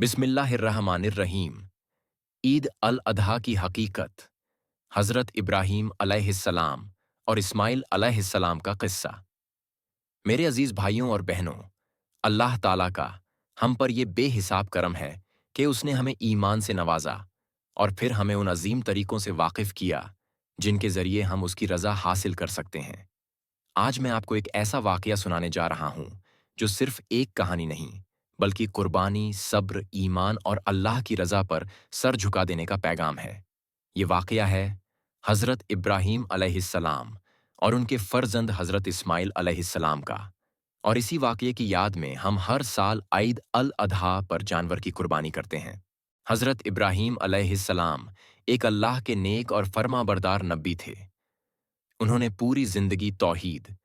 بسم اللہ الرحمن الرحیم۔ عید الاضحیٰ کی حقیقت، حضرت ابراہیم علیہ السلام اور اسماعیل علیہ السلام کا قصہ۔ میرے عزیز بھائیوں اور بہنوں، اللہ تعالیٰ کا ہم پر یہ بے حساب کرم ہے کہ اس نے ہمیں ایمان سے نوازا اور پھر ہمیں ان عظیم طریقوں سے واقف کیا جن کے ذریعے ہم اس کی رضا حاصل کر سکتے ہیں۔ آج میں آپ کو ایک ایسا واقعہ سنانے جا رہا ہوں جو صرف ایک کہانی نہیں بلکہ قربانی، صبر، ایمان اور اللہ کی رضا پر سر جھکا دینے کا پیغام ہے۔ یہ واقعہ ہے حضرت ابراہیم علیہ السلام اور ان کے فرزند حضرت اسماعیل علیہ السلام کا، اور اسی واقعے کی یاد میں ہم ہر سال عید الاضحیٰ پر جانور کی قربانی کرتے ہیں۔ حضرت ابراہیم علیہ السلام ایک اللہ کے نیک اور فرما بردار نبی تھے۔ انہوں نے پوری زندگی توحید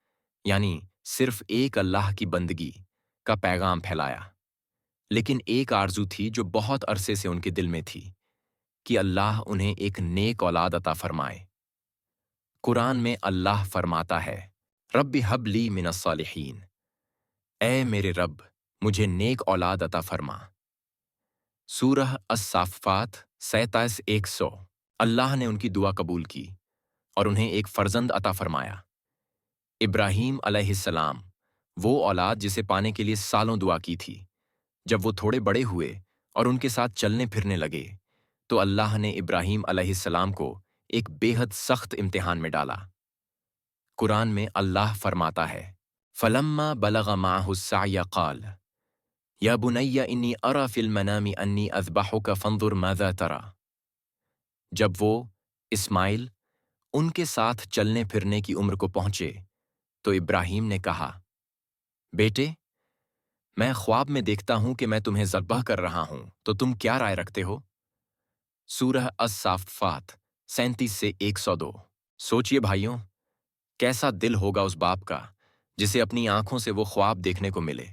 یعنی صرف ایک اللہ کی بندگی کا پیغام پھیلایا، لیکن ایک آرزو تھی جو بہت عرصے سے ان کے دل میں تھی کہ اللہ انہیں ایک نیک اولاد عطا فرمائے۔ قرآن میں اللہ فرماتا ہے، رب ہب لی من الصالحین، اے میرے رب مجھے نیک اولاد عطا فرما۔ سورہ الصافات 37:100۔ اللہ نے ان کی دعا قبول کی اور انہیں ایک فرزند عطا فرمایا۔ ابراہیم علیہ السلام وہ اولاد جسے پانے کے لیے سالوں دعا کی تھی۔ جب وہ تھوڑے بڑے ہوئے اور ان کے ساتھ چلنے پھرنے لگے تو اللہ نے ابراہیم علیہ السلام کو ایک بے حد سخت امتحان میں ڈالا۔ قرآن میں اللہ فرماتا ہے، فَلَمَّا بَلَغَ مَعَهُ السَّعْيَ قَالَ يَا بُنَيَّ إِنِّي أَرَىٰ فِي الْمَنَامِ أَنِّي أَذْبَحُكَ فَانظُرْ مَاذَا تَرَىٰ۔ جب وہ اسماعیل ان کے ساتھ چلنے پھرنے کی عمر کو پہنچے تو ابراہیم نے کہا، بیٹے میں خواب میں دیکھتا ہوں کہ میں تمہیں ذبح کر رہا ہوں، تو تم کیا رائے رکھتے ہو؟ سورہ الصافات 37:102۔ سوچئے بھائیوں، کیسا دل ہوگا اس باپ کا جسے اپنی آنکھوں سے وہ خواب دیکھنے کو ملے،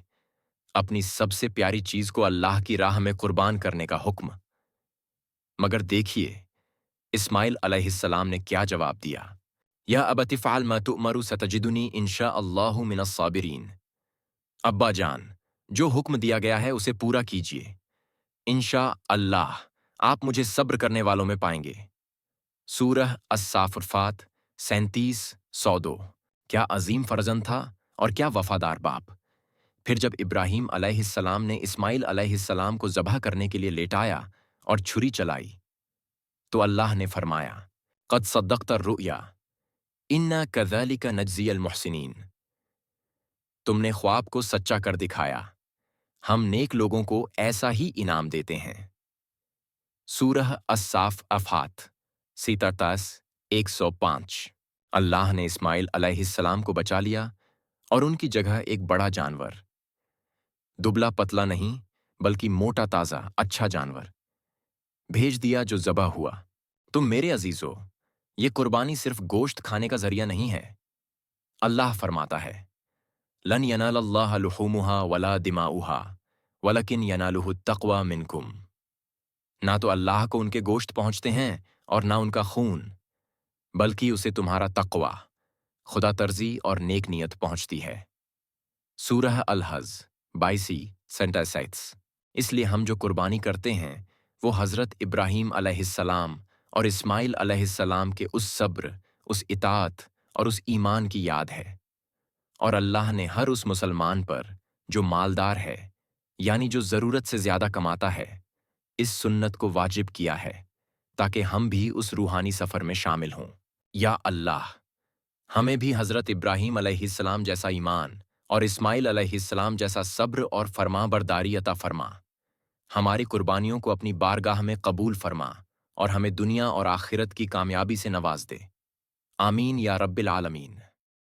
اپنی سب سے پیاری چیز کو اللہ کی راہ میں قربان کرنے کا حکم۔ مگر دیکھیے اسماعیل علیہ السلام نے کیا جواب دیا، یا ابت افعل ما تؤمر ستجدنی انشاء اللہ من الصابرین۔ ابا جان، جو حکم دیا گیا ہے اسے پورا کیجیے، انشاء اللہ آپ مجھے صبر کرنے والوں میں پائیں گے۔ سورہ الصافات 37:102۔ کیا عظیم فرزند تھا اور کیا وفادار باپ۔ پھر جب ابراہیم علیہ السلام نے اسماعیل علیہ السلام کو ذبح کرنے کے لیے لیٹایا اور چھری چلائی تو اللہ نے فرمایا، قد صدقت الرؤیا انا کذالک نجزی المحسنین۔ تم نے خواب کو سچا کر دکھایا، ہم نیک لوگوں کو ایسا ہی انعام دیتے ہیں۔ سورہ الصافات 37:105۔ اللہ نے اسماعیل علیہ السلام کو بچا لیا اور ان کی جگہ ایک بڑا جانور، دبلا پتلا نہیں بلکہ موٹا تازہ اچھا جانور بھیج دیا جو ذبح ہوا۔ تم میرے عزیزو، یہ قربانی صرف گوشت کھانے کا ذریعہ نہیں ہے۔ اللہ فرماتا ہے، لن ینال اللہ لحومها ولا دماؤها ولکن ینالہ التقوی منکم۔ نہ تو اللہ کو ان کے گوشت پہنچتے ہیں اور نہ ان کا خون، بلکہ اسے تمہارا تقوی، خدا ترضی اور نیک نیت پہنچتی ہے۔ سورہ الحج 22:67۔ اس لیے ہم جو قربانی کرتے ہیں وہ حضرت ابراہیم علیہ السلام اور اسماعیل علیہ السلام کے اس صبر، اس اطاعت اور اس ایمان کی یاد ہے۔ اور اللہ نے ہر اس مسلمان پر جو مالدار ہے یعنی جو ضرورت سے زیادہ کماتا ہے اس سنت کو واجب کیا ہے تاکہ ہم بھی اس روحانی سفر میں شامل ہوں۔ یا اللہ ہمیں بھی حضرت ابراہیم علیہ السلام جیسا ایمان اور اسماعیل علیہ السلام جیسا صبر اور فرما برداری عطا فرما۔ ہماری قربانیوں کو اپنی بارگاہ میں قبول فرما اور ہمیں دنیا اور آخرت کی کامیابی سے نواز دے۔ آمین یا رب العالمین۔